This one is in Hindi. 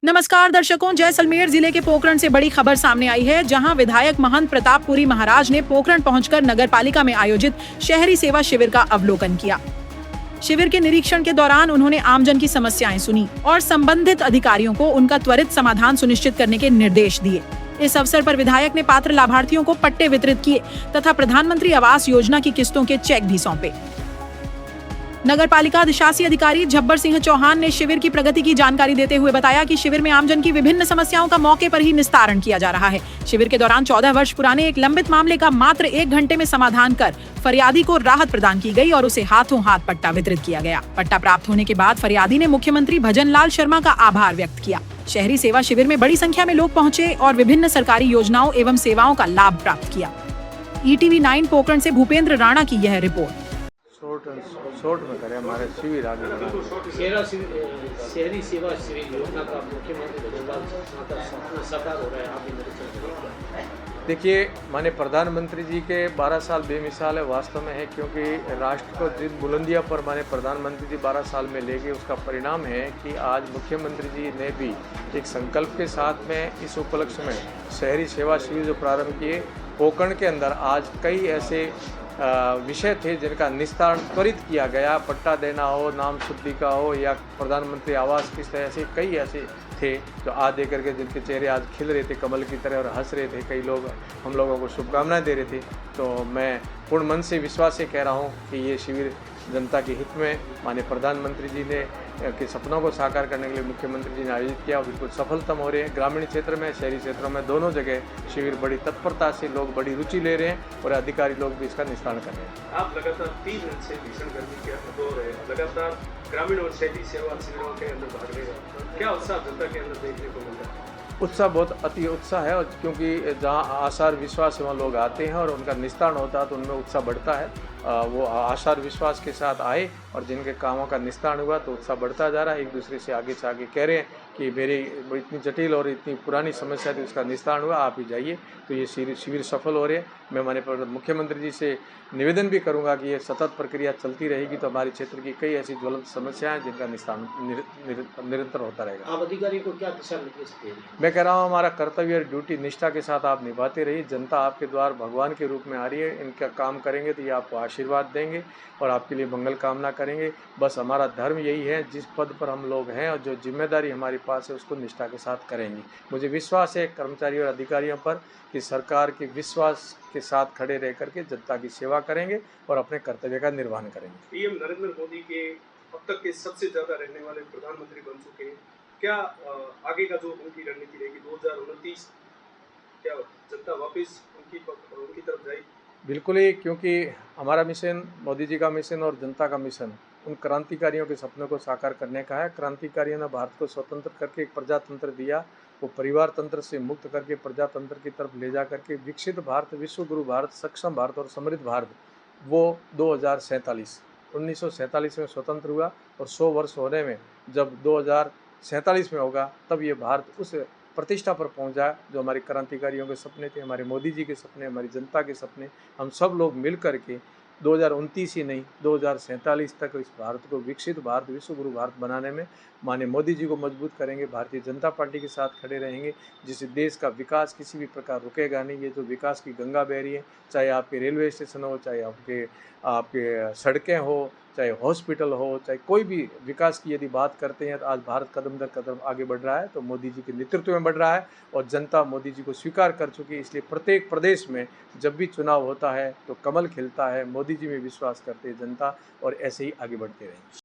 नमस्कार दर्शकों, जैसलमेर जिले के पोखरण से बड़ी खबर सामने आई है, जहां विधायक महंत प्रतापपुरी महाराज ने पोखरण पहुंचकर नगरपालिका में आयोजित शहरी सेवा शिविर का अवलोकन किया। शिविर के निरीक्षण के दौरान उन्होंने आमजन की समस्याएं सुनी और संबंधित अधिकारियों को उनका त्वरित समाधान सुनिश्चित करने के निर्देश दिए। इस अवसर पर विधायक ने पात्र लाभार्थियों को पट्टे वितरित किए तथा प्रधानमंत्री आवास योजना की किस्तों के चेक भी सौंपे। नगर पालिका अधिशासी अधिकारी झब्बर सिंह चौहान ने शिविर की प्रगति की जानकारी देते हुए बताया कि शिविर में आमजन की विभिन्न समस्याओं का मौके पर ही निस्तारण किया जा रहा है। शिविर के दौरान 14 वर्ष पुराने एक लंबित मामले का मात्र 1 घंटे में समाधान कर फरियादी को राहत प्रदान की गई और उसे हाथों हाथ पट्टा वितरित किया गया। पट्टा प्राप्त होने के बाद फरियादी ने मुख्यमंत्री भजन लाल शर्मा का आभार व्यक्त किया। शहरी सेवा शिविर में बड़ी संख्या में लोग पहुंचे और विभिन्न सरकारी योजनाओं एवं सेवाओं का लाभ प्राप्त किया। ETV 9 पोखरण से भूपेंद्र राणा की यह रिपोर्ट। शॉर्ट में करें हमारे शिविर आगे शहरी सेवा शिविर योजना का मुख्यमंत्री भजन लाल शर्मा का सपना साकार हो रहा है। आप निरीक्षण देखिए, माने प्रधानमंत्री जी के 12 साल बेमिसाल है, वास्तव में है, क्योंकि राष्ट्र को जिन बुलंदियों पर माने प्रधानमंत्री जी 12 साल में ले गए, उसका परिणाम है कि आज मुख्यमंत्री जी ने भी एक संकल्प के साथ में इस उपलक्ष्य में शहरी सेवा शिविर जो प्रारंभ किए। पोखरण के अंदर आज कई ऐसे विषय थे जिनका निस्तारण त्वरित किया गया। पट्टा देना हो, नाम शुद्धि का हो, या प्रधानमंत्री आवास किस तरह से कई ऐसे थे जो आज देकर के जिनके चेहरे आज खिल रहे थे कमल की तरह और हंस रहे थे। कई लोग हम लोगों को शुभकामनाएं दे रहे थे। तो मैं पूर्ण मन से विश्वास से कह रहा हूं कि ये शिविर जनता के हित में माननीय प्रधानमंत्री जी ने के सपनों को साकार करने के लिए मुख्यमंत्री जी ने आयोजित किया और बिल्कुल सफलतम हो रहे हैं। ग्रामीण क्षेत्र में, शहरी क्षेत्रों में, दोनों जगह शिविर बड़ी तत्परता से लोग बड़ी रुचि ले रहे हैं और अधिकारी लोग भी इसका निस्तारण कर रहे हैं। आप लगातार 3 दिन से भीषण गर्मी के दौर है, लगातार ग्रामीण और शहरी सेवा शिविरों के अंदर भाग ले रहे हैं, क्या उत्साह जनता के अंदर देखने को मिलता है? उत्साह, बहुत अति उत्साह है, और क्योंकि जहाँ आसार विश्वास से वहाँ लोग आते हैं और उनका निस्तारण होता है तो उनमें उत्साह बढ़ता है। वो आसार विश्वास के साथ आए और जिनके कामों का निस्तारण हुआ तो उत्साह बढ़ता जा रहा है। एक दूसरे से आगे कह रहे हैं कि मेरी इतनी जटिल और इतनी पुरानी समस्या थी, उसका निस्तारण हुआ, आप ही जाइए। तो ये शिविर सफल हो रहे हैं। मैं माननीय मुख्यमंत्री जी से निवेदन भी करूंगा कि ये सतत प्रक्रिया चलती रहेगी तो हमारे क्षेत्र की कई ऐसी ज्वलंत समस्याएं जिनका निस्तारण निरंतर होता रहेगा। आप अधिकारी को क्या दिशा निर्देश देंगे? मैं कह रहा हूँ, हमारा कर्तव्य और ड्यूटी निष्ठा के साथ आप निभाते रहिए। जनता आपके द्वार भगवान के रूप में आ रही है, इनका काम करेंगे तो ये आपको आशीर्वाद देंगे और आपके लिए मंगल कामना करेंगे। बस हमारा धर्म यही है, जिस पद पर हम लोग हैं और जो जिम्मेदारी हमारे पास है उसको निष्ठा के साथ करेंगे। मुझे विश्वास है कर्मचारियों और अधिकारियों पर कि सरकार के विश्वास के साथ खड़े रह करके जनता की सेवा करेंगे और अपने कर्तव्य का निर्वहन करेंगे। पीएम नरेंद्र मोदी के अब तक के सबसे ज़्यादा रहने वाले प्रधानमंत्री बन चुके हैं। क्या आगे का जो उनकी रणनीति रहेगी 2029, क्या जनता वापस उनकी तरफ जाएगी? बिल्कुल ही, क्योंकि हमारा मिशन, मोदी जी का मिशन और जनता का मिशन उन क्रांतिकारियों के सपनों को साकार करने का है। क्रांतिकारियों ने भारत को स्वतंत्र करके एक प्रजातंत्र दिया, वो परिवार तंत्र से मुक्त करके प्रजातंत्र की तरफ ले जा करके विकसित भारत, विश्वगुरु भारत, सक्षम भारत और समृद्ध भारत, वो 1947 में स्वतंत्र हुआ और 100 वर्ष होने में जब 2047 में होगा तब ये भारत उस प्रतिष्ठा पर पहुंचा जो हमारे क्रांतिकारियों के सपने थे, हमारे मोदी जी के सपने, हमारी जनता के सपने। हम सब लोग मिल करके 2029 ही नहीं 2047 तक इस भारत को विकसित भारत, विश्वगुरु भारत बनाने में माननीय मोदी जी को मजबूत करेंगे। भारतीय जनता पार्टी के साथ खड़े रहेंगे, जिससे देश का विकास किसी भी प्रकार रुकेगा नहीं। ये जो विकास की गंगा बह रही है, चाहे आपके रेलवे स्टेशन हो, चाहे आपके सड़कें हो, चाहे हॉस्पिटल हो, चाहे कोई भी विकास की यदि बात करते हैं तो आज भारत कदम दर कदम आगे बढ़ रहा है, तो मोदी जी के नेतृत्व में बढ़ रहा है और जनता मोदी जी को स्वीकार कर चुकी है। इसलिए प्रत्येक प्रदेश में जब भी चुनाव होता है तो कमल खिलता है। मोदी जी में विश्वास करते हैं जनता और ऐसे ही आगे बढ़ते रहेंगे।